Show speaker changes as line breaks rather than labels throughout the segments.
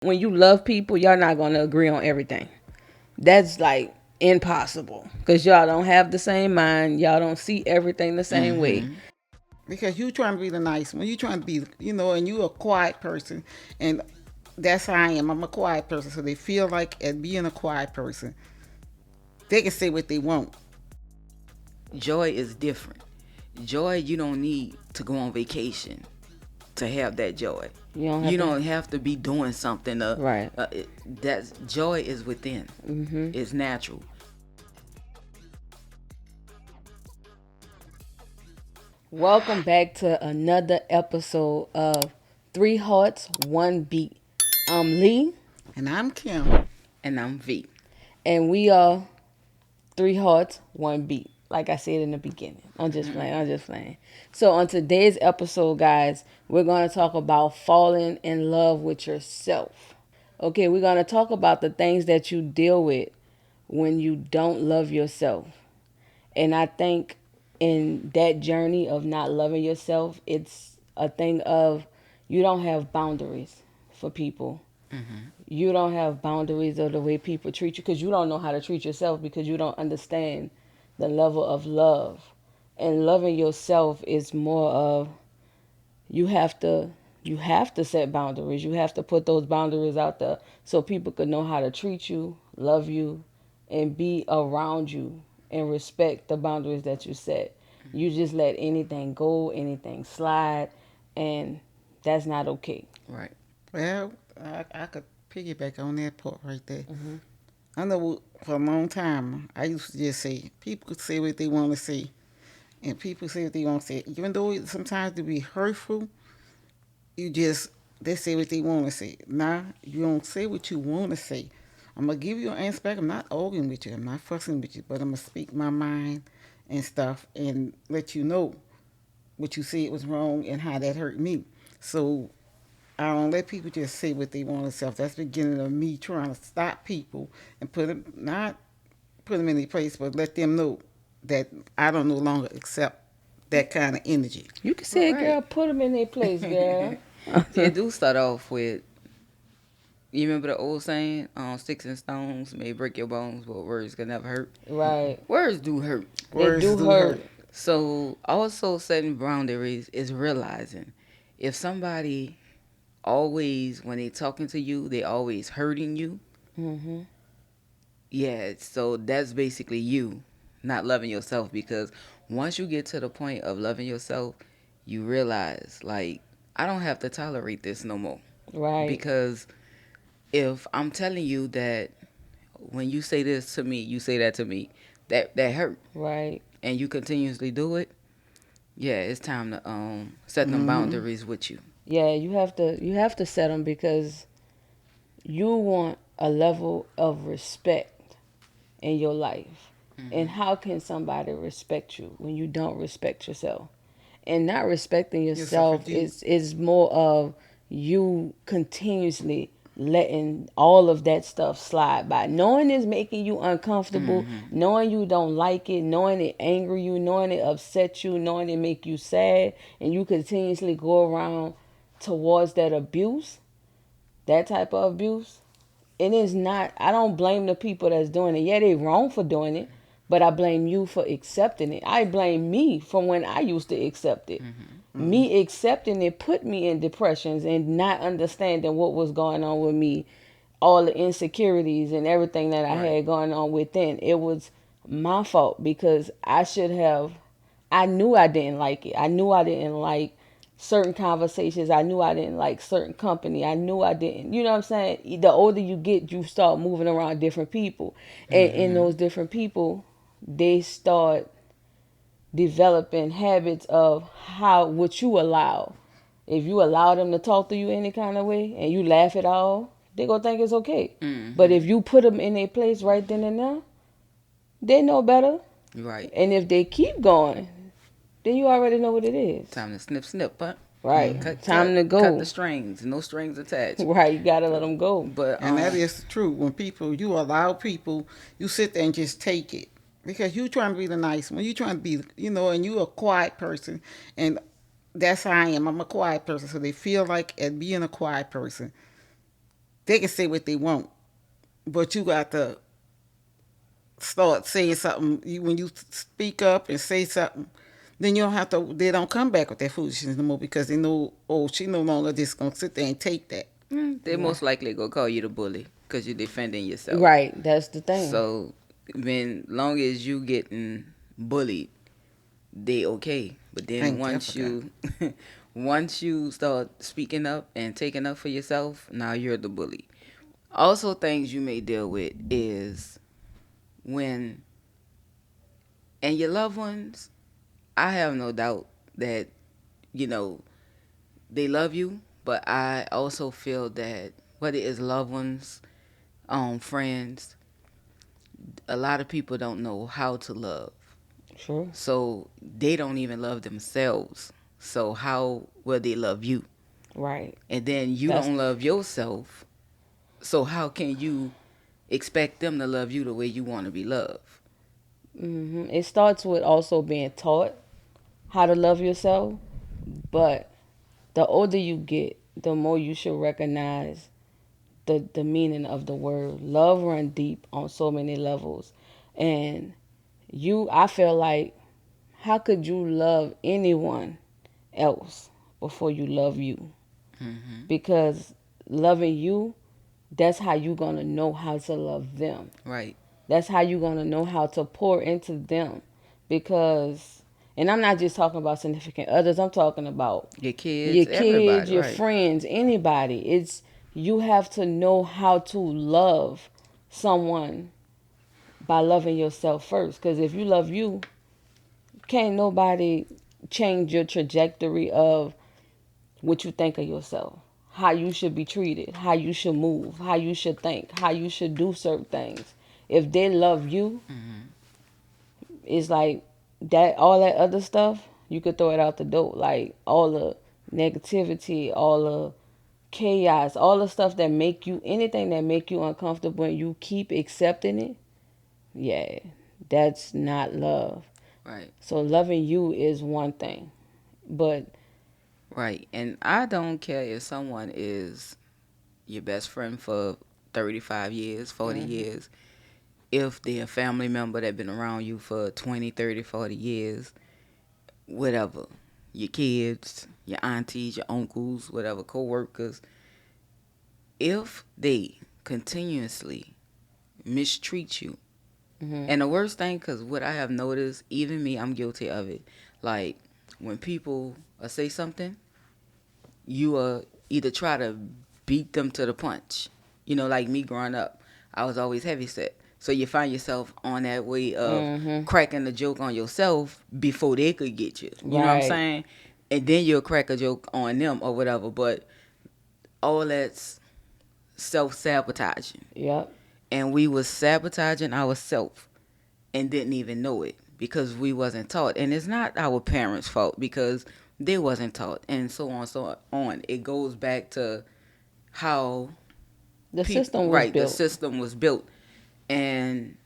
When you love people, y'all not gonna agree on everything. That's like impossible because y'all don't have the same mind. Y'all don't see everything the same way.
Mm-hmm. Because you trying to be the nice one. You trying to be, and you a quiet person. And that's how I am. I'm a quiet person. So they feel like at being a quiet person, they can say what they want.
Joy is different. Joy, you don't need to go on vacation to have that joy.
You don't have
You
to.
don't have to be doing something.
Right.
That's joy is within.
Mm-hmm.
It's natural.
Welcome back to another episode of Three Hearts, One Beat. I'm Lee,
And I'm Kim.
And I'm V.
and we are Three Hearts, One Beat. Like I said in the beginning. I'm just playing. I'm just playing. So, on today's episode, guys, we're going to talk about falling in love with yourself. Okay, we're going to talk about the things that you deal with when you don't love yourself. And I think in that journey of not loving yourself, it's a thing of you don't have boundaries for people. You don't have boundaries of the way people treat you because you don't know how to treat yourself because you don't understand the level of love. And loving yourself is more of you have to you have to set boundaries. You have to put those boundaries out there so people can know how to treat you, love you, and be around you and respect the boundaries that you set. You just let anything go, anything slide, and that's not okay.
Right.
Well, I could piggyback on that part right there. I know for a long time, I used to just say, people could say what they want to say. And people say what they want to say. Even though sometimes they be hurtful, you just, they say what they want to say. Nah, you don't say what you want to say. I'm going to give you an answer back. I'm not arguing with you. I'm not fussing with you. But I'm going to speak my mind and stuff and let you know what you said was wrong and how that hurt me. So I don't let people just say what they want to say. That's the beginning of me trying to stop people and put them, not put them in their place, but let them know that I don't no longer accept that kind of energy.
You can say,
Right.
girl, put them in their place, girl.
It do start off with, you remember the old saying, sticks and stones may break your bones, but words can never hurt.
Right.
Words do hurt.
They
Words
do
do hurt.
hurt.
So also setting boundaries is realizing if somebody always, when they talking to you, they always hurting you.
Hmm.
Yeah, so that's basically you not loving yourself, because once you get to the point of loving yourself, you realize, like, I don't have to tolerate this no more.
Right.
Because if I'm telling you that when you say this to me, you say that to me, that hurt,
Right.
and you continuously do it, yeah, it's time to set them
Mm-hmm.
boundaries with you.
Yeah, you have to set them because you want a level of respect in your life. And how can somebody respect you when you don't respect yourself? And not respecting
Yourself
yourself
if you.
is more of you continuously letting all of that stuff slide by. Knowing it's making you uncomfortable,
Hmm.
knowing you don't like it, knowing it anger you, knowing it upset you, knowing it make you sad, and you continuously go around towards that abuse, that type of abuse. It is not, I don't blame the people that's doing it. Yeah, they wrong for doing it, but I blame you for accepting it. I blame me from when I used to accept it.
Mm-hmm.
Me accepting it put me in depressions and not understanding what was going on with me, all the insecurities and everything that I
Right.
had going on within. It was my fault because I should have, I knew I didn't like it. I knew I didn't like certain conversations. I knew I didn't like certain company. I knew I didn't. You know what I'm saying? The older you get, you start moving around different people. And in
Hmm.
those different people, they start developing habits of how what you allow. If you allow them to talk to you any kind of way and you laugh it all, they gonna think it's okay. But
Hmm.
if you put them in their place right then and there, they know better.
Right.
And if they keep going, then you already know what it is.
Time to snip, snip, huh?
Right.
Mm-hmm.
Cut,
Time
cut,
to
cut the
go.
strings. No strings attached.
Right. You gotta let them go.
But
And that is true. When people, you allow people, you sit there and just take it. Because you trying to be the nice one. You trying to be, and you a quiet person. And that's how I am. I'm a quiet person. So they feel like at being a quiet person, They can say what they want, but you got to start saying something. When you speak up and say something, then you don't have to. They don't come back with that foolishness no more because they know. Oh, she no longer just gonna sit there and take that.
They most likely gonna call you the bully because you're defending yourself.
Right, that's the thing.
So, when long as you getting bullied, they okay. But then
Thank you. I forgot.
once you start speaking up and taking up for yourself, now you're the bully. Also, things you may deal with is when and your loved ones. I have no doubt that you know they love you, but I also feel that whether it's loved ones, friends, a lot of people don't know how to love.
True.
So they don't even love themselves. So how will they love you?
Right.
And then you
That's
don't love yourself. So how can you expect them to love you the way you want to be loved?
It starts with also being taught how to love yourself, but the older you get, the more you should recognize the meaning of the word. Love run deep on so many levels. And I feel like, how could you love anyone else before you love you?
Hmm.
Because loving you, that's how you gonna know how to love them.
Right.
That's how you gonna know how to pour into them. Because, and I'm not just talking about significant others, I'm talking about
Your
your
kids,
kids,
everybody.
your
Right.
friends, anybody. It's You have to know how to love someone by loving yourself first. Because if you love you, can't nobody change your trajectory of what you think of yourself, how you should be treated, how you should move, how you should think, how you should do certain things. If they love you,
Hmm.
it's like that. All that other stuff, you could throw it out the door. Like all the negativity, all the chaos, all the stuff that make you, anything that make you uncomfortable, and you keep accepting it. Yeah, that's not love.
Right.
So loving you is one thing, but
Right. And I don't care if someone is your best friend for 35 years, 40
mhm,
years, if they're a family member that been around you for 20, 30, 40 years, whatever, your kids, your aunties, your uncles, whatever, co-workers, if they continuously mistreat you,
mhm,
and the worst thing, because what I have noticed, even me, I'm guilty of it, like when people say something, you either try to beat them to the punch. Like me growing up, I was always heavy set. So you find yourself on that way of
mhm,
cracking the joke on yourself before they could get you. You know what I'm
right,
saying? And then you'll crack a joke on them or whatever. But all that's self sabotaging.
yep,
And we was sabotaging ourselves and didn't even know it because we wasn't taught. And it's not our parents' fault because they wasn't taught, and so on, so on. It goes back to how
the
people,
system was
right, the
built.
system was built. And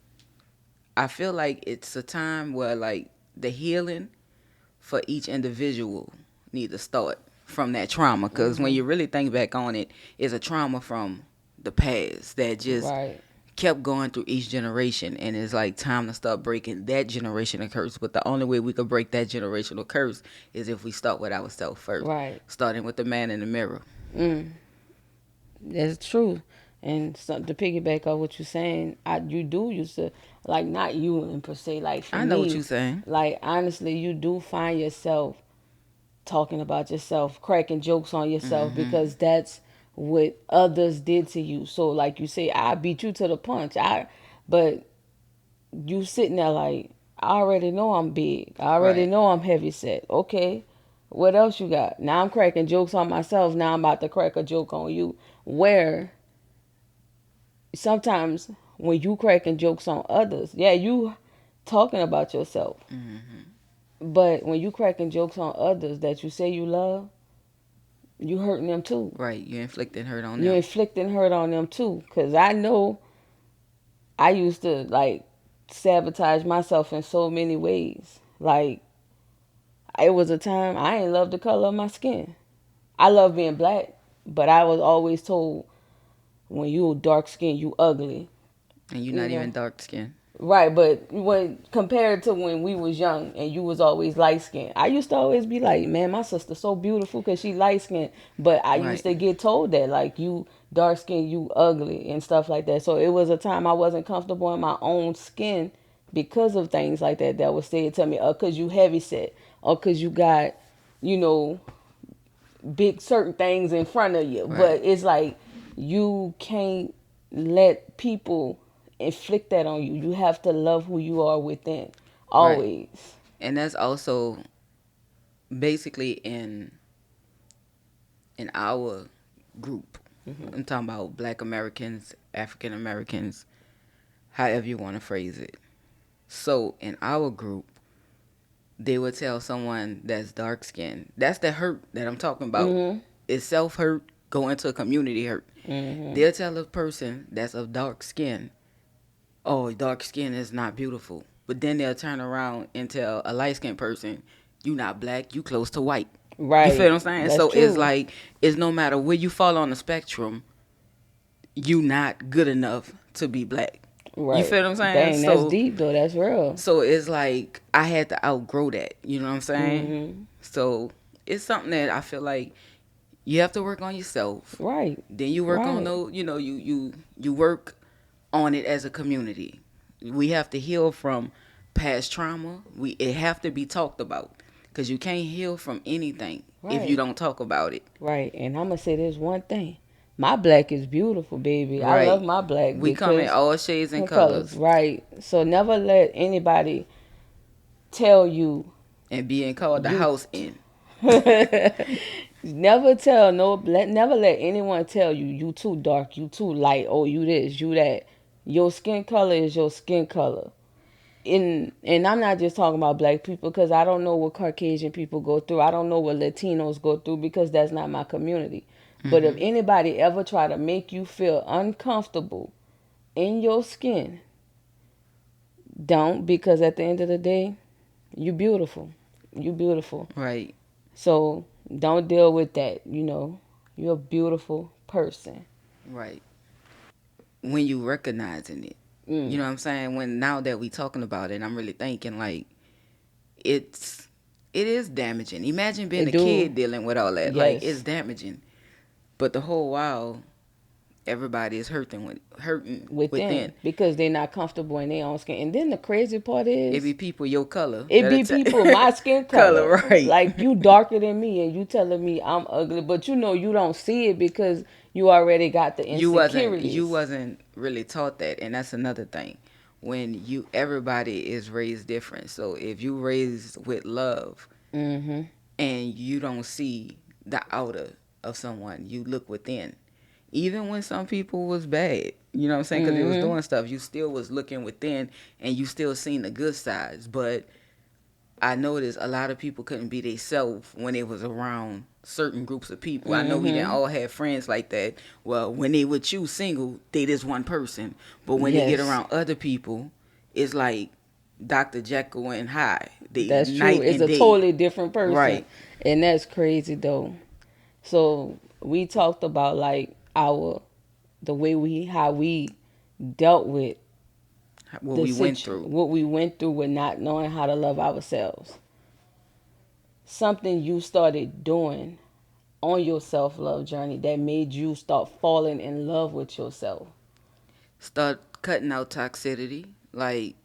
I feel like it's a time where like the healing for each individual need to start from that trauma, because when
Mhm,
you really think back on it, it's a trauma from the past that just
right,
kept going through each generation, and it's like time to start breaking that generational curse. But the only way we could break that generational curse is if we start with ourselves first,
right.
starting with the man in the mirror.
Mm, that's true. And so, to piggyback on what you're saying, you do used to, like, not you in per se, like for
I know what
me,
you're saying.
like honestly, you do find yourself talking about yourself, cracking jokes on yourself
Hmm.
because that's what others did to you. So like you say, I beat you to the punch. But you sitting there like, I already know I'm big. I already
Right.
know I'm heavy set. Okay. What else you got? Now I'm cracking jokes on myself. Now I'm about to crack a joke on you. Where sometimes when you cracking jokes on others, yeah, you talking about yourself.
Hmm.
But when you cracking jokes on others that you say you love, you hurting them too.
Right. You're inflicting hurt on
You're
them.
inflicting hurt on them too. Cause I know I used to like sabotage myself in so many ways. Like it was a time I ain't love the color of my skin. I love being black, but I was always told when you dark skinned, you ugly.
And you're
You
not
know.
even dark skinned.
Right, but when compared to when we was young and you was always light skinned, I used to always be like, man, my sister's so beautiful because she light skinned. But I used
Right.
to get told that like you dark skinned, you ugly and stuff like that. So it was a time I wasn't comfortable in my own skin because of things like that that was said to me. Or cause you heavy set, or cause you got, you know, big certain things in front of you.
Right.
But it's like you can't let people inflict that on you. You have to love who you are within.
Right.
Always.
And that's also basically in our group. I'm talking about Black Americans, African Americans, however you want to phrase it. So in our group, they would tell someone that's dark skinned. That's the hurt that I'm talking about.
Mhm.
It's self hurt going to a community hurt.
Mhm.
They'll tell a person that's of dark skin, oh, dark skin is not beautiful. But then they'll turn around and tell a light skinned person, you not black, you close to white. You feel what
Right.
I'm saying?
That's
So it's
true.
like, it's no matter where you fall on the spectrum, you not good enough to be black. You
Right.
feel what I'm saying?
Dang, that's
So
deep though. That's real.
so it's like I had to outgrow that. You know what I'm saying?
Mhm.
So it's something that I feel like you have to work on yourself.
Right.
Then you work on
Right.
those. You know, you work on it as a community. We have to heal from past trauma. It have to be talked about because you can't heal from anything if you
Right.
don't talk about it.
Right. And I'm gonna say this one thing. My black is beautiful, baby. I love
Right.
my black
We come in
because
all shades and
her colors.
colors
Right. So never let anybody tell you
and being called the
you
house in.
never tell no never let anyone tell you you too dark, you too light, oh you this, you that. Your skin color is your skin color. And I'm not just talking about black people because I don't know what Caucasian people go through. I don't know what Latinos go through because that's not my community. But if
Hmm.
anybody ever try to make you feel uncomfortable in your skin, don't, because at the end of the day, you beautiful. You beautiful.
Right.
So don't deal with that. You're a beautiful person.
Right. When you recognizing it, you
Mm.
know what I'm saying? When now that we talking about it, I'm really thinking like it's it is damaging. Imagine being
It
a
do.
kid dealing with all that. Like it's
Yes.
damaging. But the whole while, everybody is hurting
Within,
within.
because they're not comfortable in their own skin. And then the crazy part
It
is,
be people your color
it
that'll
be people my skin
color,
color.
right?
Like you darker than me, and you telling me I'm ugly, but you don't see it because you already got the
You
insecurities.
wasn't really taught that, and that's another thing. When you everybody is raised different, so if you raised with love
Mhm.
and you don't see the outer of someone, you look within. Even when some people was bad, you know what I'm saying, because they was
Mhm.
doing stuff, you still was looking within, and you still seen the good sides. But I noticed a lot of people couldn't be themselves when they was around certain groups of people. I know we didn't
Mhm.
all have friends like that. Well, when they with you single, they just one person. But when they get
Yes,
around other people, it's like Dr. Jekyll and Hyde. They
that's true.
night
It's
and
a
day.
totally different person,
Right.
and that's crazy though. So we talked about like the way we how we dealt with
What we went through.
what we went through with not knowing how to love ourselves. Something you started doing on your self love journey that made you start falling in love with yourself.
Start cutting out toxicity. Like,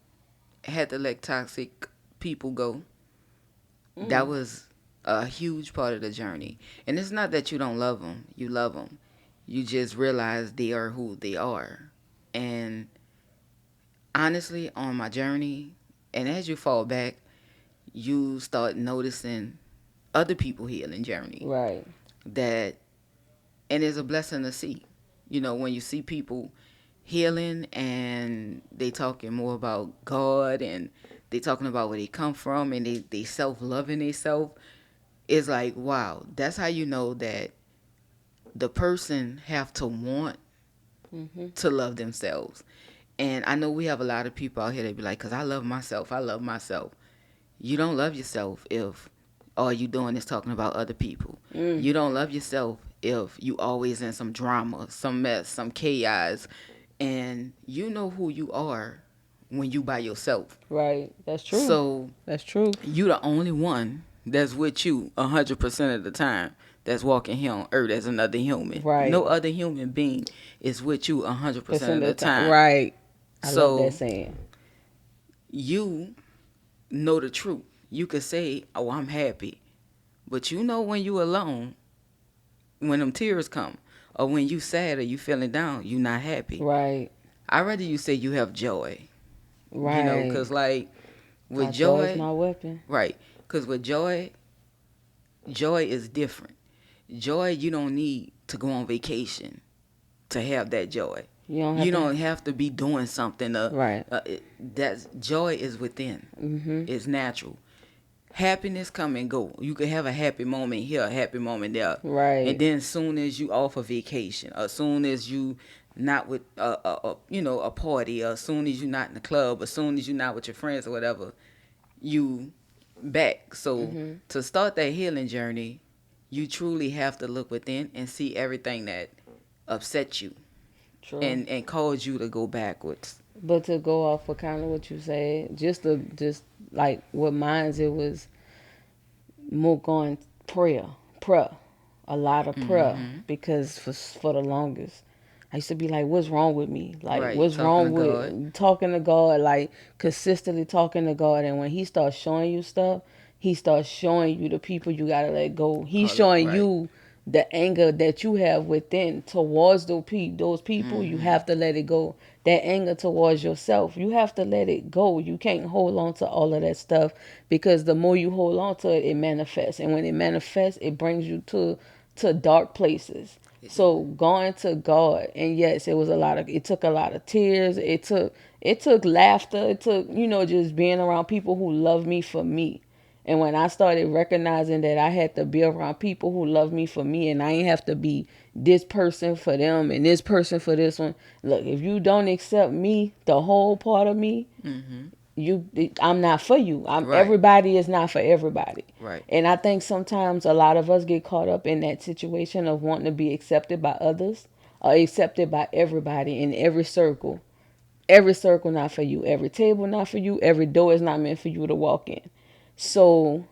had to let toxic people go. That
Mm.
was a huge part of the journey. And it's not that you don't love them. You love them. You just realize they are who they are. And honestly, on my journey, and as you fall back, you start noticing other people healing journey.
Right.
That, and it's a blessing to see. You know, when you see people healing and they talking more about God and they talking about where they come from and they self-loving themselves, it's like, wow, that's how you know that the person have to want
Mhm.
to love themselves. And I know we have a lot of people out here that be like, because I love myself, I love myself. You don't love yourself if all you doing is talking about other people.
Mm.
You don't love yourself if you always in some drama, some mess, some chaos, and you know who you are when you by yourself.
Right. That's true.
So
That's true.
you the only one that's with you 100% of the time. That's walking here on earth as another human.
Right.
No other human being is with you 100%
Percent
of
of
the
the time.
time.
Right. I love that
So
saying.
you know the truth. You could say, "Oh, I'm happy," but you know when you alone, when them tears come, or when you sad or you feeling down, you not happy.
Right.
I rather you say you have joy.
Right.
Cause like with
My joy is
joy,
my weapon.
right? Cause with joy, joy is different. Joy, you don't need to go on vacation to have that joy.
You don't have
You
to.
don't have to be doing something.
Right.
That's joy is within.
Mm-hmm.
It's natural. Happiness come and go. You could have a happy moment here, a happy moment there,
Right.
and then soon as you off a vacation, or soon as you not with a party, or soon as you not in the club, or soon as you not with your friends or whatever, you back. So
Mm-hmm.
to start that healing journey, you truly have to look within and see everything that upset you
True.
and cause you to go backwards.
But to go off of kind of what you said, just like what mine's, it was more going prayer, a lot of prayer,
Mm-hmm.
because for the longest, I used to be like, what's wrong with me? Like,
Right,
what's
talking to
wrong
God.
with talking to God? Like, consistently talking to God, and when He starts showing you stuff, He starts showing you the people you gotta let go. He's
All up,
showing
right.
you the anger that you have within towards those people. You
Mm-hmm.
have to let it go. That anger towards yourself, you have to let it go. You can't hold on to all of that stuff, because the more you hold on to it, it manifests, and when it manifests, it brings you to dark places. So going to God, and yes, it took a lot of tears. It took laughter. It took, just being around people who love me for me. And when I started recognizing that I had to be around people who love me for me, and I ain't have to be this person for them and this person for this one. Look, if you don't accept me, the whole part of me,
Mm-hmm.
I'm not for you.
Right.
Everybody is not for everybody.
Right.
And I think sometimes a lot of us get caught up in that situation of wanting to be accepted by others or accepted by everybody in every circle. Every circle not for you. Every table not for you. Every door is not meant for you to walk in. So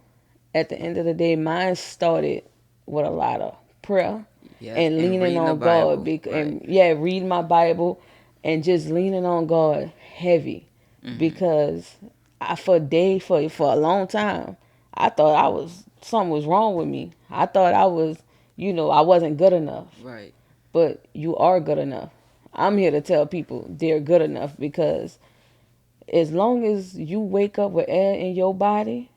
at the end of the day, mine started with a lot of prayer
Yes,
and
and
leaning
reading the
on God.
Bible. Right.
And yeah, reading my Bible and just leaning on God heavy,
Mm-hmm.
because for a long time, I thought something was wrong with me. I thought I wasn't good enough.
Right.
But you are good enough. I'm here to tell people they're good enough, because as long as you wake up with air in your body,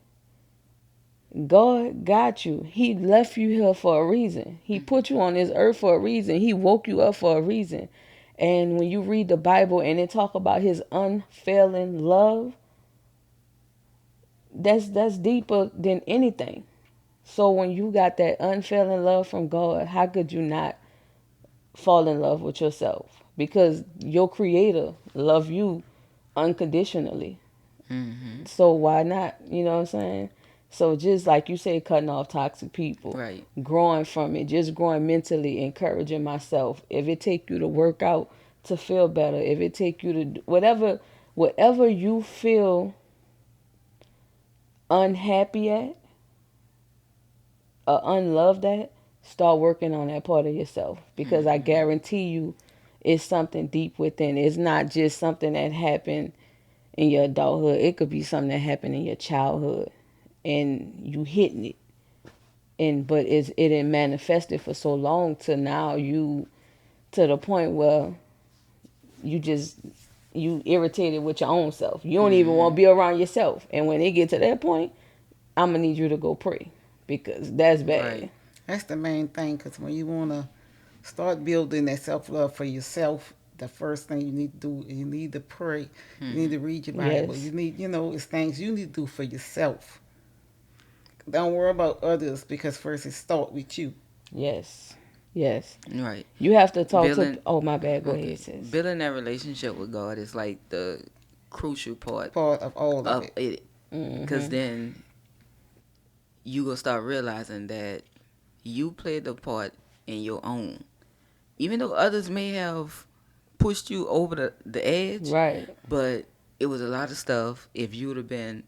God got you. He left you here for a reason. He
Mm-hmm.
put you on this earth for a reason. He woke you up for a reason. And when you read the Bible and it talk about His unfailing love, that's deeper than anything. So when you got that unfailing love from God, how could you not fall in love with yourself? Because your Creator love you unconditionally.
Mm-hmm.
So why not? You know what I'm saying? So just like you say, cutting off toxic people,
Right.
growing from it, just growing mentally, encouraging myself. If it take you to work out to feel better, if it take you to whatever you feel unhappy at or unloved at, start working on that part of yourself, because I
Mm-hmm.
guarantee you, it's something deep within. It's not just something that happened in your adulthood. It could be something that happened in your childhood and you hitting it, but it had manifested for so long to now you to the point where you just you irritated with your own self. You don't even want
Mm-hmm.
to be around yourself. And when it get to that point, I'm gonna need you to go pray, because that's bad.
Right.
That's the main thing, because when you want to start building that self love for yourself, the first thing you need to do is you need to pray. You need
Mm-hmm.
to read your Bible.
Yes,
You need, it's things you need to do for yourself. Don't worry about others, because first it start with you.
yes, yes.
Right.
You have to talk to.
Building.
Oh, my bad. Go
Okay.
ahead, sis.
Building that relationship with God is like the crucial part
Part of all of
of
it.
it, because
Mm-hmm.
then you gonna start realizing that you played the part in your own. Even though others may have pushed you over the edge,
Right.
but it was a lot of stuff. If you would have been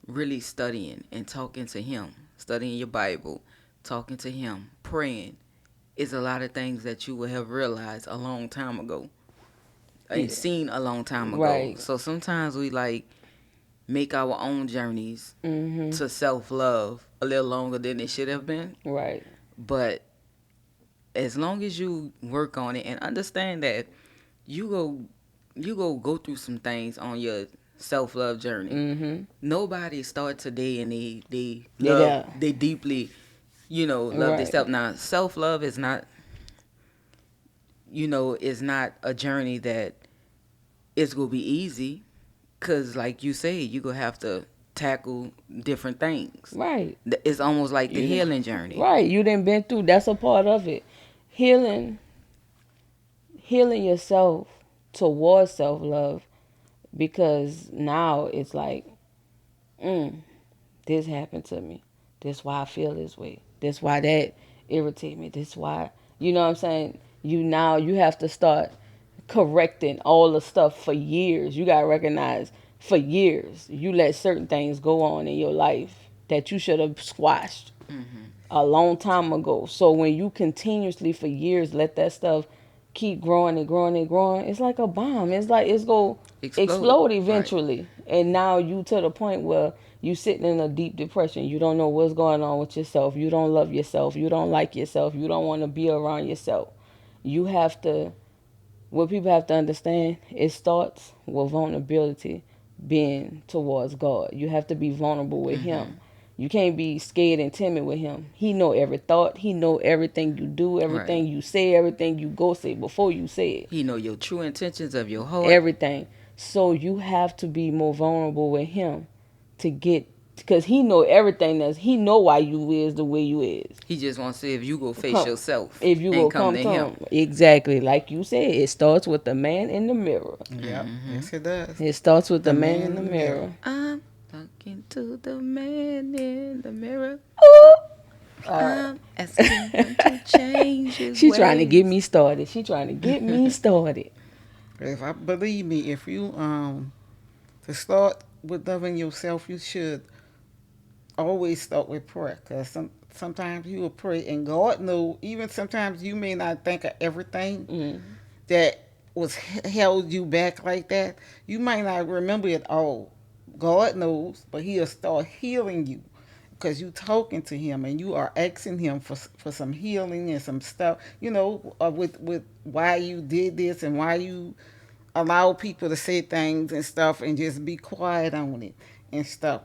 really studying and talking to him, studying your Bible, talking to him, praying, is a lot of things that you would have realized a long time ago and
Yeah.
seen a long time ago.
Right.
So sometimes we like make our own journeys
Mhm.
to self love a little longer than it should have been.
Right.
But as long as you work on it and understand that you go through some things on your self love journey.
Mhm.
Nobody start today and
They there.
they deeply, love
Right.
themselves. Now self love is not, is not a journey that it's gonna be easy, cause like you say, you gonna have to tackle different things.
Right.
It's almost like the
You
healing journey.
right. You done been through. That's a part of it. Healing. Healing yourself towards self love, because now it's like, this happened to me. This why I feel this way. This why that irritate me. This why, you know what I'm saying? You have to start correcting all the stuff for years. You gotta recognize for years you let certain things go on in your life that you should have squashed a long time ago. So when you continuously for years let that stuff keep growing and growing and growing, it's like a bomb. It's like it's go explode
Right.
eventually. And now you to the point where you sitting in a deep depression. You don't know what's going on with yourself. You don't love yourself. You don't like yourself. You don't want to be around yourself. You have to, what people have to understand, it starts with vulnerability being towards God. You have to be vulnerable with
Mm-hmm.
him. You can't be scared and timid with him. He know every thought. He know everything you do,
Right.
everything you say, everything you go say before you say it.
He know your true intentions of your heart.
Everything. So you have to be more vulnerable with him to get, because he know everything. He know why you is the way you is.
He just want to see if you go face
Come,
yourself
if you
and
will
come
come
to
to
him.
him. Exactly. Like you said, it starts with the man in the mirror.
Yep.
Mm-hmm.
Yes, it does.
It starts with
The
the man
man
in the
in the mirror.
mirror.
I'm talking to the man in the mirror.
Ooh. All
I'm asking him to change
right.
his
She trying to get
ways.
me started. She trying to get me started.
If I believe me, if you to start with loving yourself, you should always start with prayer. Cause sometimes you will pray, and God know. Even sometimes you may not think of everything
Mm.
that was held you back like that. You might not remember it all. God knows, but He'll start healing you because you talking to Him and you are asking Him for some healing and some stuff. With why you did this and why you allow people to say things and stuff and just be quiet on it and stuff.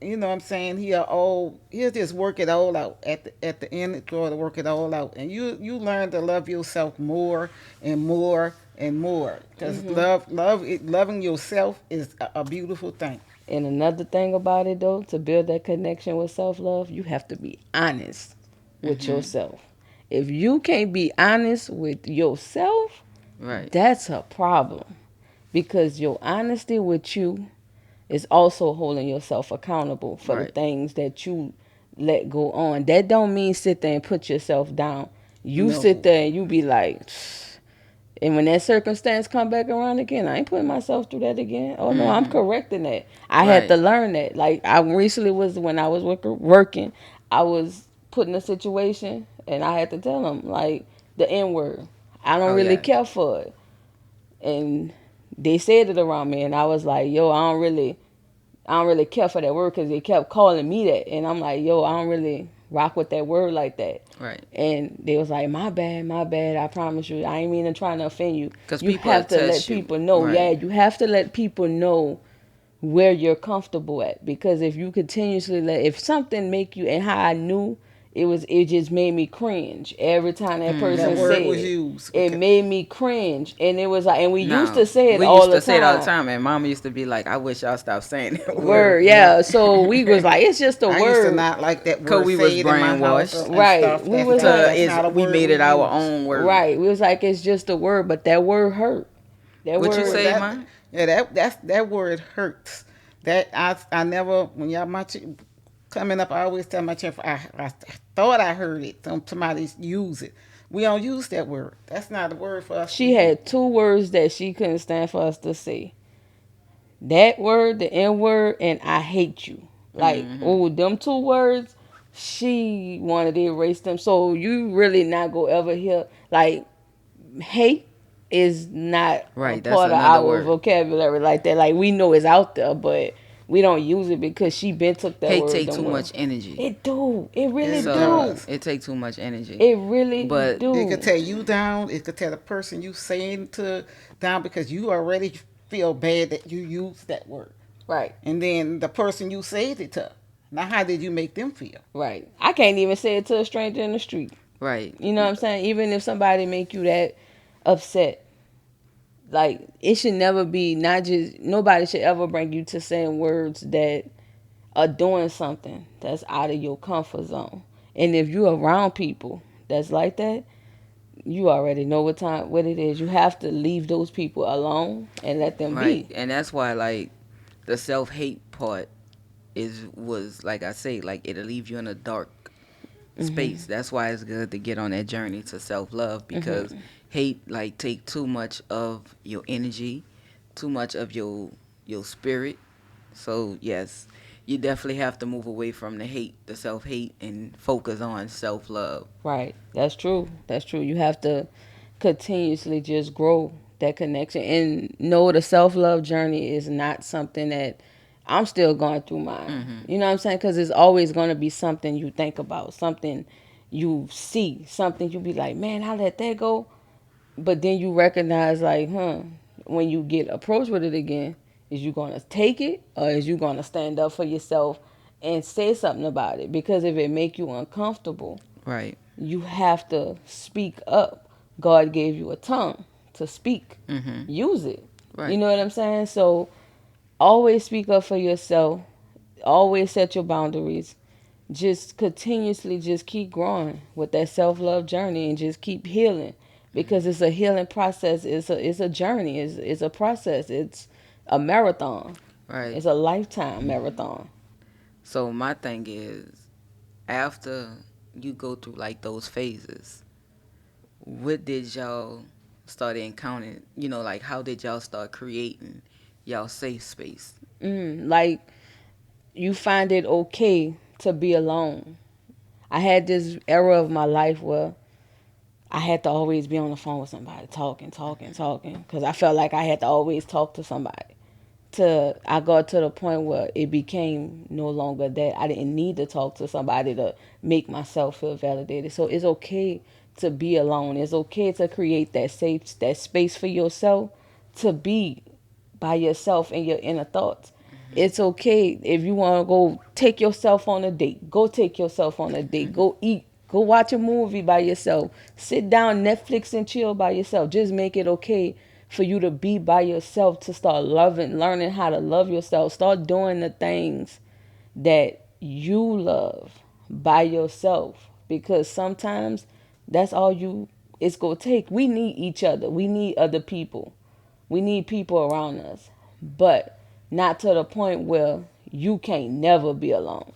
You know what I'm saying? He'll just work it all out at the end. God will work it all out, and you learn to love yourself more and more and more. Because loving yourself is a beautiful thing.
And another thing about it though, to build that connection with self love, you have to be honest with
Mm-hmm.
yourself. If you can't be honest with yourself,
Right.
that's a problem. Because your honesty with you is also holding yourself accountable for the
Right.
things that you let go on. That don't mean sit there and put yourself down. You sit
No.
there and you be like, and when that circumstance come back around again, I ain't putting myself through that again. Oh no, I'm
Mm-hmm.
correcting that. I had to
Right.
learn that. Like I recently was when I was working, I was put in a situation and I had to tell them like the N word. I don't
Oh
really
yeah.
care for it, and they said it around me, and I was like, yo, I don't really care for that word because they kept calling me that, and I'm like, yo, I don't really rock with that word like that.
Right.
And they was like, my bad, my bad. I promise you, I ain't mean to try to offend you.
Because
You
people will
have to let
test you.
people know. Yeah,
Right.
you have to let people know where you're comfortable at, because if you continuously if something make you, and how I knew it just made me cringe every time that
That
person
Mm-hmm.
word
said
was
it.
used.
It
Okay.
made me cringe, and it was like, and we used
Now,
to say it
we
all
used
the
to say it all the
time.
time, and Mama used to be like, "I wish y'all stopped saying that
Word,
word,"
yeah. So we was like, it's just a
I used to
word.
not like that
cause
word
we was
said in my house
brainwashed.
and
Right.
stuff.
We was
To
like,
That's
is
not a
we
word
made
we
it our
use.
own word.
right. We was like, it's just a word, but that word hurt. That
What you
word.
say,
That
man?
yeah, that word hurts. That I never when y'all my coming up, I always tell my children, I thought I heard it. Somebody use it. We don't use that word. That's not a word for us to
She
use.
had two words that she couldn't stand for us to say. That word, the N word, and I hate you. Like,
Mm-hmm.
oh, them two words, she wanted to erase them. So you really not go ever hear like hate is not a
Right, that's
part of
another
our
word.
vocabulary like that. Like we know it's out there, but we don't use it because she been took that
Hate
word
take
them
too
well.
much energy.
It do. It really
It
So
do.
does.
it take too much energy.
It really
But
It could
do.
tear you down. It could tear the person you saying to down because you already feel bad that you used that word.
Right.
And then the person you said it to. Now, how did you make them feel?
Right. I can't even say it to a stranger in the street.
right.
You know what I'm saying? Even if somebody make you that upset, like it should never be not just nobody should ever bring you to saying words that are doing something that's out of your comfort zone. And if you're around people that's like that, you already know what it is. You have to leave those people alone and let them
Right.
be.
And that's why like the self hate part is was like I say, like it'll leave you in a dark space.
Mhm.
That's why it's good to get on that journey to self love because
Mhm.
hate like take too much of your energy, too much of your spirit. So yes, you definitely have to move away from the hate, the self hate, and focus on self love.
Right. That's true. That's true. You have to continuously just grow that connection and know the self love journey is not something that I'm still going through mine.
Hmm.
You know what I'm saying? Because it's always going to be something you think about, something you see, something you be like, man, how let that go? But then you recognize, like, when you get approached with it again, is you going to take it or is you going to stand up for yourself and say something about it? Because if it make you uncomfortable,
Right.
you have to speak up. God gave you a tongue to speak.
Hmm.
Use it. You
Right.
know what I'm saying? So always speak up for yourself. Always set your boundaries. Just continuously just keep growing with that self-love journey and just keep healing because it's a healing process. It's a journey. It's a process. It's a marathon.
Right.
It's a lifetime marathon.
So my thing is, after you go through like those phases, what did y'all start encountering? You know, like how did y'all start creating y'all safe space?
Like you find it okay to be alone. I had this era of my life where I had to always be on the phone with somebody, talking, because I felt like I had to always talk to somebody. I got to the point where it became no longer that I didn't need to talk to somebody to make myself feel validated. So it's okay to be alone. It's okay to create that space for yourself to be by yourself and your inner thoughts. It's okay if you want to go take yourself on a date. Go take yourself on a date. Go eat. Go watch a movie by yourself. Sit down, Netflix and chill by yourself. Just make it okay for you to be by yourself, to start learning how to love yourself. Start doing the things that you love by yourself because sometimes that's all it's going to take. We need each other. We need other people. We need people around us, but not to the point where you can't never be alone.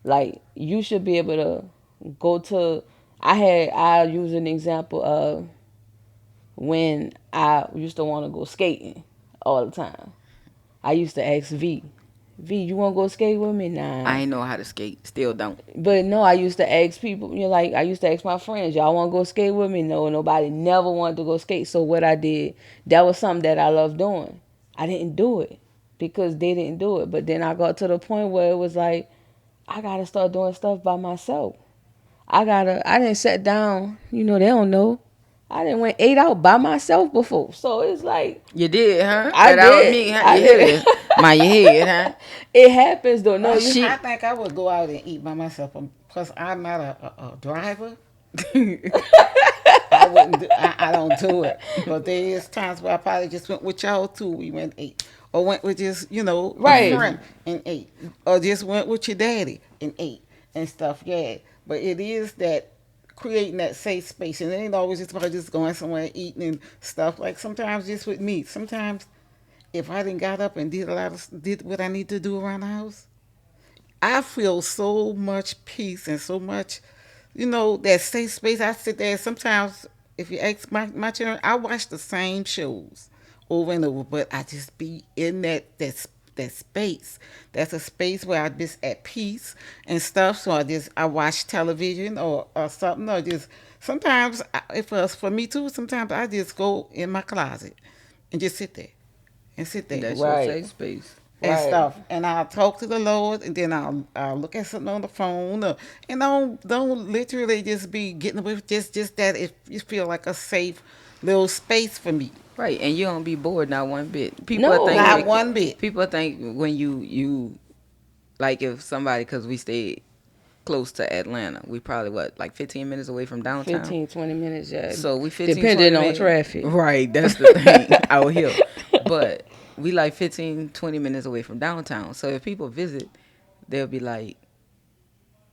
Like you should be able to go to. I use an example of when I used to want to go skating all the time. I used to ask V, you want to go skate with me? Nah.
I ain't know how to skate, still don't.
But no, I used to ask people, like I used to ask my friends, y'all want to go skate with me? No, nobody never wanted to go skate. So what I did, that was something that I loved doing. I didn't do it because they didn't do it. But then I got to the point where it was like, I got to start doing stuff by myself. I didn't sit down, they don't know. I didn't went ate out by myself before. So it's like,
You did, huh?
I
Without
did.
me, huh?
I
You hit
did.
it. My you head,
It happens though. No,
I,
you.
She
I think I would go out and eat by myself because I'm not a driver.
huh?
I wouldn't. I don't do it. But there is times where I probably just went with y'all too. We went and ate, or went with just a
Right.
friend and ate, or just went with your daddy and ate and stuff. Yeah. But it is that creating that safe space, and it ain't always just about just going somewhere and eating and stuff. Like sometimes just with me. Sometimes if I didn't got up and did what I need to do around the house, I feel so much peace and so much, that safe space. I sit there sometimes. If you ask my children, I watch the same shows over and over, but I just be in that space. That's a space where I just at peace and stuff. So I watch television or something, or just sometimes if it's for me too. Sometimes I just go in my closet and just sit there and sit there
That's your
Right.
safe space.
and
Right.
stuff, and I'll talk to the Lord, and then I'll look at something on the phone, and don't literally just be getting away with just that. If you feel like a safe little space for me,
Right, and you don't be bored not one bit. People think
No.
not
it,
one bit.
people think when you like if somebody because we stay close to Atlanta, we probably like 15 minutes away from downtown.
15, 20 minutes, yeah.
So we 15
Depending
20
on
minutes.
traffic.
Right, that's the thing out here. But we like 15 20 minutes away from downtown. So if people visit, they'll be like,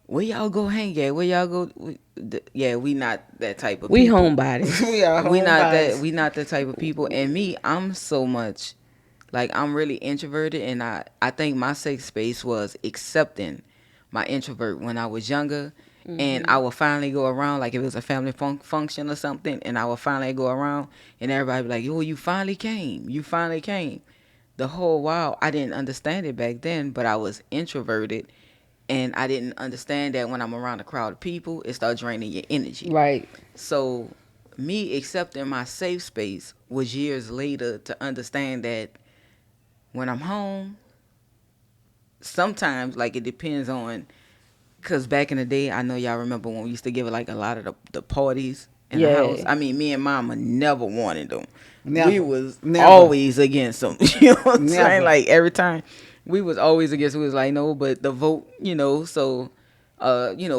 where y'all go hang at? Where y'all go? Yeah, we not that type of
We
people.
homebodies.
We are homebodies.
We not that type of people. And me, I'm so much like I'm really introverted, and I think my safe space was accepting my introvert when I was younger. And I would finally go around, like if it was a family function or something, and I would finally go around, and everybody be like, "Oh, you finally came! You finally came!" The whole while I didn't understand it back then, but I was introverted, and I didn't understand that when I'm around a crowd of people, it starts draining your energy.
Right.
So, me accepting my safe space was years later to understand that when I'm home, sometimes, like, it depends on, because back in the day, I know y'all remember when we used to give like a lot of the parties in the house.
Yeah.
I mean, me and mama never wanted them. We
Never.
was
Never.
always against them. You know what I'm saying?
Never.
Like, every time we was always against. We was like, no, but the vote, so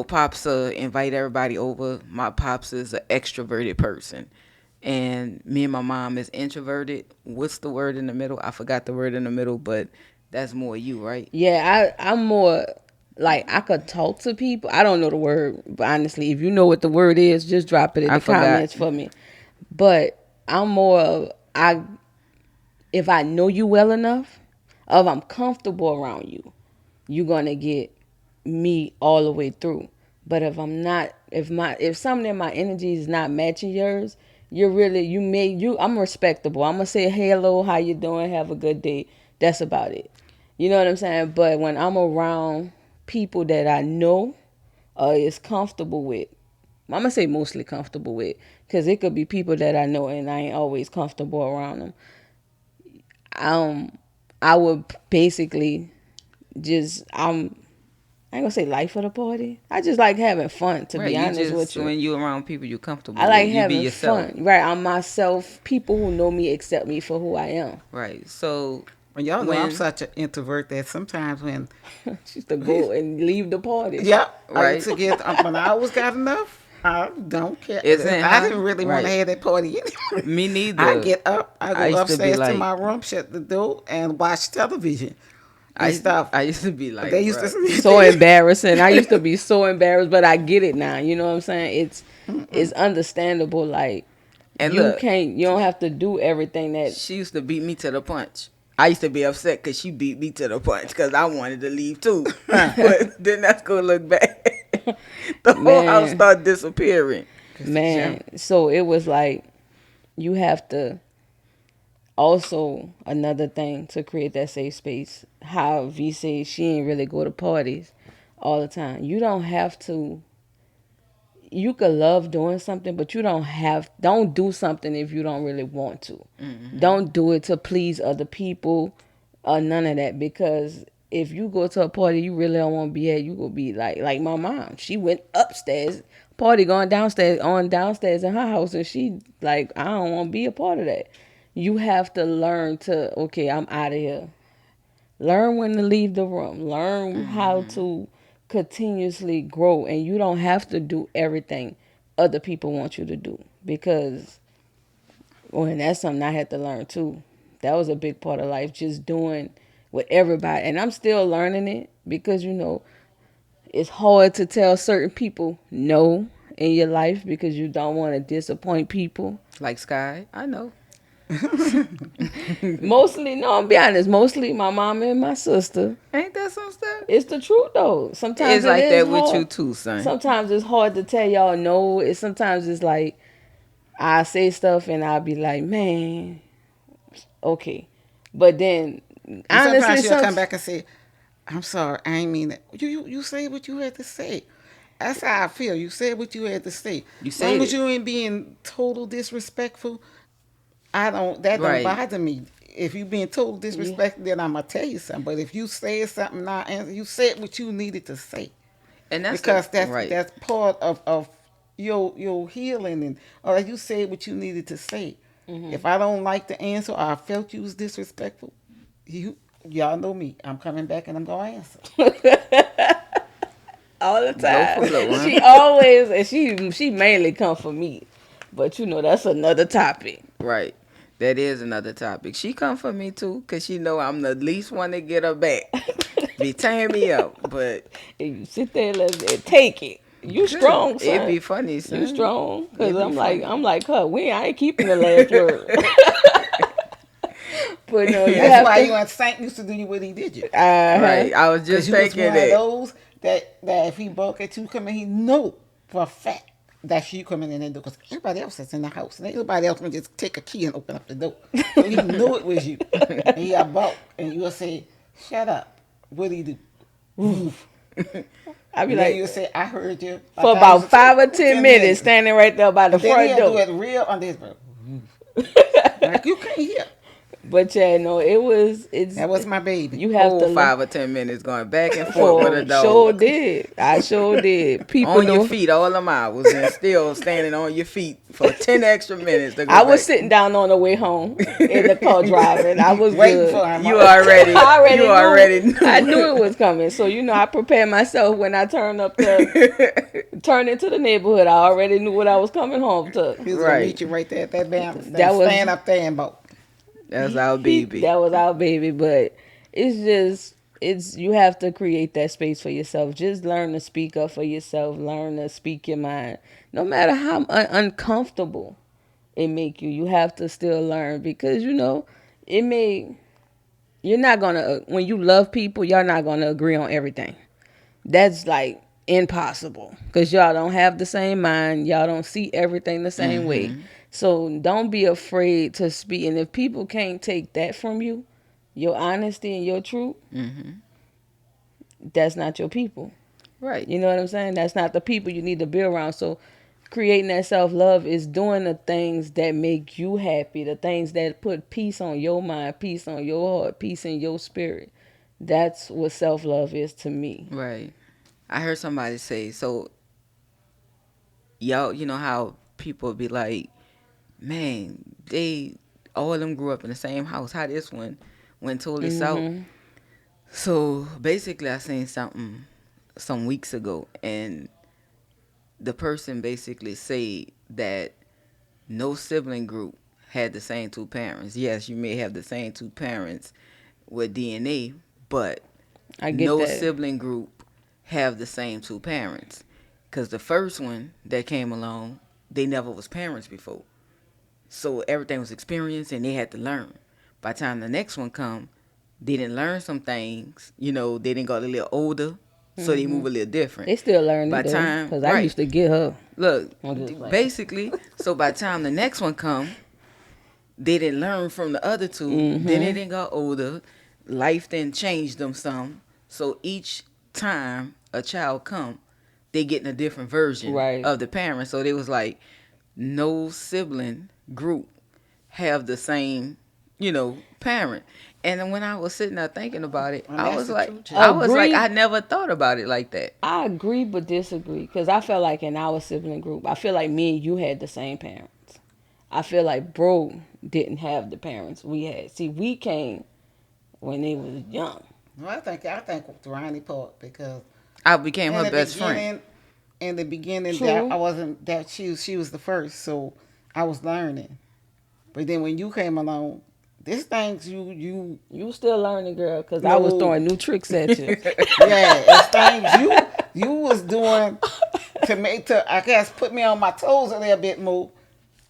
pops invite everybody over. My pops is an extroverted person, and me and my mom is introverted. What's the word in the middle? I forgot the word in the middle, but that's more you, right?
Yeah, I'm more like I could talk to people. I don't know the word, but honestly, if you know what the word is, just drop it in
I
the
forgot.
comments for me. But I'm more of I if I know you well enough, if I'm comfortable around you, you're gonna get me all the way through. But if I'm not, if something in my energy is not matching yours, I'm respectable. I'm gonna say hello, how you doing, have a good day. That's about it. You know what I'm saying? But when I'm around people that I know is comfortable with, I'm gonna say mostly comfortable with, because it could be people that I know and I ain't always comfortable around them. I would basically just I ain't gonna say life of the party. I just like having fun, to
Right,
be
you
honest
just
with you.
when you around people you comfortable
I like
with, you be
having
yourself.
fun. Right, I'm myself. People who know me accept me for who I am.
Right. So
Well, y'all know I'm
when
such an introvert that sometimes when,
She's to go and leave the party.
yeah, I
right,
used to get when I always got enough. I don't care.
isn't
I
how
didn't really want to
right.
have that party anyway.
Me
I
neither.
get up, I
I
go
used to be
upstairs to
like
my room, shut the door, and watch television and stuff.
I used to be
They
like,
used to
bro.
So embarrassing. I used to be so embarrassed, but I get it now. You know what I'm saying? It's understandable. Like
And look,
you don't have to do everything that.
she used to beat me to the punch. I used to be upset because she beat me to the punch because I wanted to leave too. But then that's gonna look bad. The whole house
Man,
started disappearing.
man. So it was like you have to also another thing to create that safe space. How V says she ain't really go to parties all the time. You don't have to. You could love doing something, but don't do something if you don't really want to. Don't do it to please other people or none of that, because if you go to a party you really don't want to be at, you will be like my mom. She went upstairs, party going downstairs in her house, and she like, I don't want to be a part of that. You have to learn to, okay, I'm out of here. Learn when to leave the room. Learn how to continuously grow. And you don't have to do everything other people want you to do. Because, well, and that's something I had to learn too. That was a big part of life, just doing with everybody. And I'm still learning it because, it's hard to tell certain people no in your life because you don't want to disappoint people.
Like Sky, I know.
Mostly, no, I'm be honest. Mostly my mom and my sister.
Ain't that some stuff?
It's the truth though. Sometimes
It's
it
like
is
that with you
hard.
too, son.
Sometimes it's hard to tell y'all no. It's sometimes it's like I say stuff and I'll be like, man, okay, but then
And
honestly,
sometimes she'll come back and say, I'm sorry, I ain't mean that. You say what you had to say. That's how I feel. You said what you had to say.
You
As long
said
as
it.
you ain't being total disrespectful, that don't
Right.
bother me. If you being total
yeah,
disrespectful, then I'ma tell you something. But if you say something now and you said what you needed to say,
And that's the
because that's
right.
that's part of your healing, and or you said what you needed to say.
hmm
If I don't like the answer or I felt you was disrespectful, you y'all know me. I'm coming back and I'm gonna answer.
all the
Blow for
time.
blow, huh?
She always and she mainly come for me, but you know that's another topic.
Right. That is another topic. She come for me too, cause she know I'm the least one to get her back. Be tearing me up, but
And you sit there and take it. You
good.
strong,
It
son.
be funny,
You
son.
strong, cause
It be funny.
I'm like her. I ain't keeping the last word. But no, you
That's
have
why you
to.
and Saint used to do you what he did you.
Uh
Right. I was
Because
just
you was
thinking
one of
that.
those that if he broke at you coming, he know for a fact that's you coming in the door. Because everybody else that's in the house. And everybody else can just take a key and open up the door. So he knew it was you. And he got broke. And you'll say, shut up. What do you do? Woof.
I be
And then you'll
like
say, I heard you. Like
for
I used
about
to say,
5 or 10 minutes, standing right there by the
And then
front
he'll do
door.
it real under his breath. Like you can't hear.
But yeah, no, it's
That was my baby.
you have
Whole
to learn.
5 or 10 minutes going back and forth with a
For sure
dog.
did. I sure did. People
On your
know.
feet all them hours and still standing on your feet for 10 extra minutes to go
I was
back.
sitting down on the way home in the car driving. I was
Waiting
good.
for him.
You already,
I
you
already
already
knew. I
knew.
knew it was coming. So I prepared myself when I turned into the neighborhood. I already knew what I was coming home to.
He was gonna
Right.
meet you right there at that
That
bandstand.
was
Stand up there and boat.
That's our baby.
that was our baby. But it's just you have to create that space for yourself. Just learn to speak up for yourself. Learn to speak your mind, no matter how uncomfortable it make you. You have to still learn because it may. You're not gonna when you love people, y'all not gonna agree on everything. That's like impossible because y'all don't have the same mind. Y'all don't see everything the same way.
Mm-hmm.
So don't be afraid to speak. And if people can't take that from you, your honesty and your truth,
Mm-hmm.
that's not your people.
Right.
You know what I'm saying? That's not the people you need to be around. So creating that self love is doing the things that make you happy, the things that put peace on your mind, peace on your heart, peace in your spirit. That's what self love is to me.
Right. I heard somebody say, so y'all, you know how people be like, man, they all of them grew up in the same house. How this one went totally south?
hmm
So basically, I seen something some weeks ago, and the person basically said that no sibling group had the same two parents. Yes, you may have the same two parents with DNA, but
I get
no
that.
sibling group have the same two parents. Because the first one that came along, they never was parents before. So everything was experience and they had to learn. By the time the next one come, they didn't learn some things. You know, they didn't got a little older, so they move a little different.
They still learning
By
though,
time,
because I
right.
used to get her.
Look,
I'm just like,
basically, so by the time the next one come, they didn't learn from the other two. Then they didn't got older. Life then changed them some. So each time a child come, they getting a different version
right.
of the parent. So they was like, no sibling group have the same, parent. And then when I was sitting there thinking about it,
And
I
that's
was
the
like,
truth, too.
Agreed.
I never thought about it like that.
I agree but disagree because I felt like in our sibling group, I feel like me and you had the same parents. I feel like bro didn't have the parents we had. See, we came when they was young.
Well, I think Ronnie part because
I became
in
her
the
best friend.
beginning, that
True.
I wasn't that she was the first, so I was learning. But then when you came along, this things you
You still learning, girl, because I was
no
throwing new tricks at you.
yeah, it's things you was doing to I guess put me on my toes a little bit more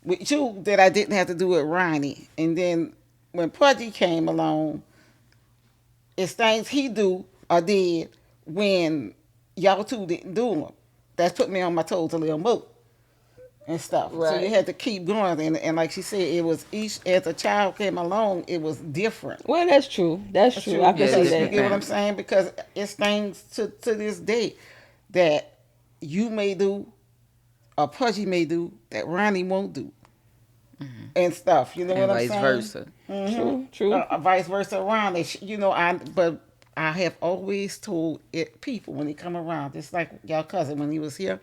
with you that I didn't have to do with Ronnie. And then when Pudgy came along, it's things he do or did when y'all two didn't do them. That's put me on my toes a little more and stuff. So you
Right.
had to keep going. And like she said, it was each, as a child came along, it was different.
Well, that's true. That's
That's
true.
true
I can
Yeah,
see
because you
different
that.
get what I'm
family.
saying? Because it's things to this day that you may do or Pudgy may do that Ronnie won't do and stuff. You know
And
what I'm
vice
saying?
versa.
True. True.
Vice versa around. You know, but I have always told it people when they come around, just like y'all cousin when he was here,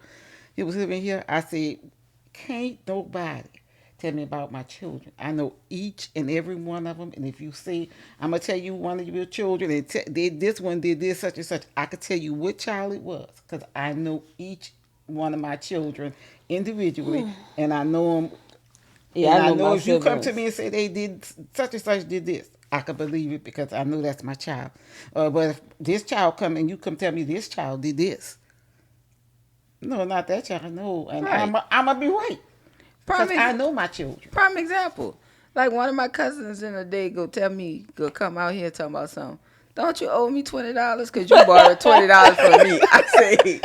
he was living here. I said, can't nobody tell me about my children. I know each and every one of them, and if you say I'm gonna tell you one of your children and did this one did this such and such, I could tell you what child it was because I know each one of my children individually, and I know them.
Yeah,
And
I
I
know
know
my
if you come to
siblings.
me and say they did such and such did this, I could believe it because I know that's my child. But if this child come and you come tell me this child did this, no, not that child, no, and
Right.
I'm gonna be right because
Prime,
I
ex-
know my children.
prime example. Like one of my cousins in a day go tell me, go come out here talking about something. Don't you owe me $20 because you borrowed $20 from me? I say,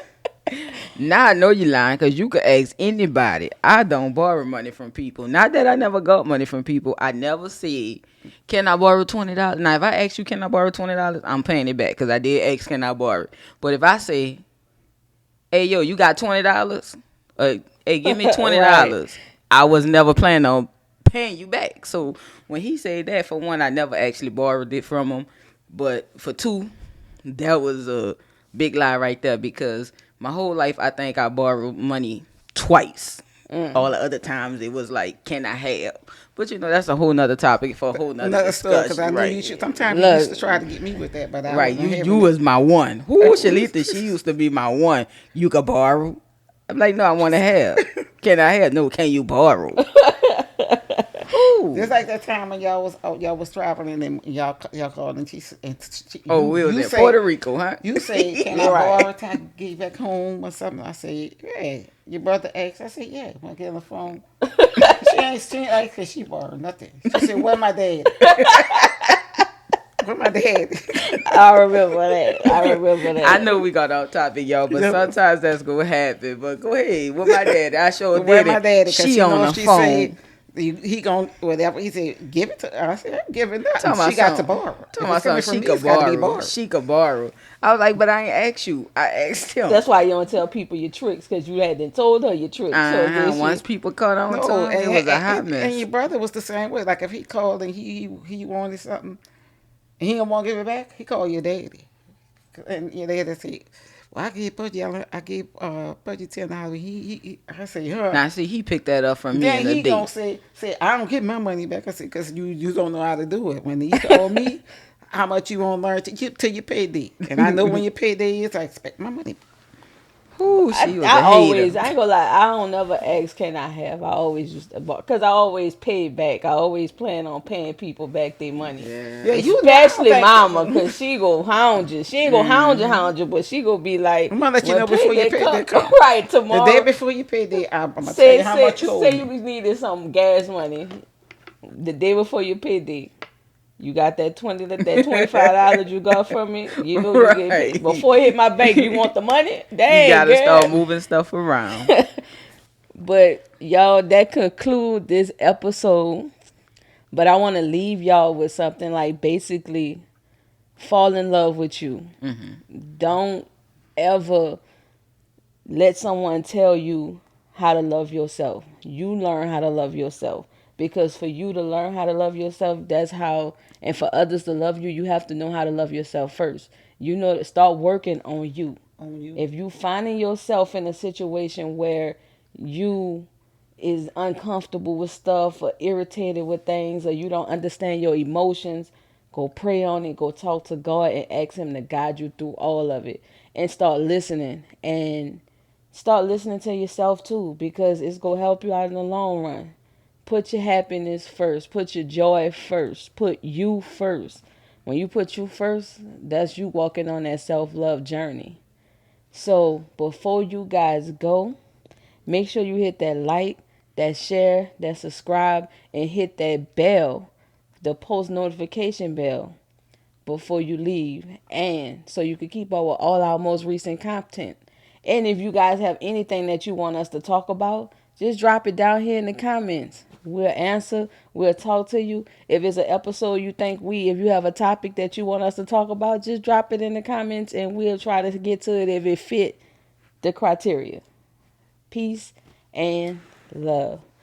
now I know you lying because you could ask anybody. I don't borrow money from people. Not that I never got money from people. I never said, can I borrow $20? Now, if I ask you, can I borrow $20? I'm paying it back because I did ask, can I borrow it? But if I say, hey, yo, you got $20? Hey, give me
Right.
$20. I was never planning on paying you back. So when he said that, for one, I never actually borrowed it from him. But for two, that was a big lie right there because my whole life I think I borrowed money twice. All the other times it was like, can I have? But you know, that's a whole nother topic for a whole nother
Another story because I
discussion,
know you
right?
should. Sometimes you used to
Look,
try to get me with that, but I
Right,
wasn't
you
having it.
was my one. Who Shalita? She used to be my one. You could borrow. I'm like, no, I want to have. Can I have? No, can you borrow? Who?
Just like that time when y'all was out, y'all was traveling and y'all called and
Oh, we was
you
in
say
Puerto Rico, huh?
you say can I
right.
borrow till I get back home or something? I say yeah. Your brother asked. I said yeah. Want to get on the phone? She ain't ask because she borrowed nothing. She said where my dad? Where my dad?
I remember that. I remember
I
that.
know we got off topic, y'all, but
Yeah,
sometimes that's gonna happen. But go ahead. With my dad, I sure
where
did
my
it.
daddy? Because
She
she
on
know
the
if she say
phone.
he gon' whatever he said, give it to her. I said I'm giving nothing.
Talking about
She got to
something.
borrow.
Talking
If
about
it's coming
something
from
she
me,
could
it's got to be
borrow.
borrowed.
She could borrow. I was like, but I ain't asked you. I asked him.
That's why you don't tell people your tricks because you hadn't told her your tricks. So then
Once
she,
people caught on to
No,
him, it was a hot
and
mess.
your brother was the same way. Like if he called and he wanted something and he don't want to give it back, he called your daddy. And your daddy said, "Well, I gave Budgie, I gave Budgie $10. I say, huh."
Now, see, he picked that up from me
Then
in a
he gonna
date.
say, I don't get my money back. I said, because you don't know how to do it. When he called me, how much you gonna learn to get till your payday? And I know when your payday is, I expect my money.
Whoo,
I,
she was
I
a hater.
always, I ain't gonna lie, I don't never ask, can I have? I always just, because I always pay back. I always plan on paying people back their money.
Yeah,
Yeah.
you. I don't
Especially mama,
think.
because she go hound you. She ain't go hound you, but she go be like,
I'm gonna let you
when
know before your
payday
payday
come,
come.
right,
The day
tomorrow,
before your payday, I'm gonna tell
say,
you how much
say,
you owe
say you
me.
needed some gas money. The day before your payday, you got that $25 you got from me. You know you get paid.
Right.
Before it hit my bank, you want the money?
You
Dang,
gotta start
girl.
moving stuff around.
But y'all, that conclude this episode. But I want to leave y'all with something like basically fall in love with you. Don't ever let someone tell you how to love yourself. You learn how to love yourself. Because for you to learn how to love yourself, that's how, and for others to love you, you have to know how to love yourself first. You know, start working on you.
On you.
If you finding yourself in a situation where you is uncomfortable with stuff or irritated with things or you don't understand your emotions, go pray on it, go talk to God and ask him to guide you through all of it and start listening to yourself too because it's going to help you out in the long run. Put your happiness first, put your joy first, put you first. When you put you first, that's you walking on that self-love journey. So, before you guys go, make sure you hit that like, that share, that subscribe, and hit that bell, the post notification bell before you leave, and so you can keep up with all our most recent content. And if you guys have anything that you want us to talk about, just drop it down here in the comments. We'll answer. We'll talk to you. If it's an episode you think if you have a topic that you want us to talk about, just drop it in the comments and we'll try to get to it if it fit the criteria. Peace and love.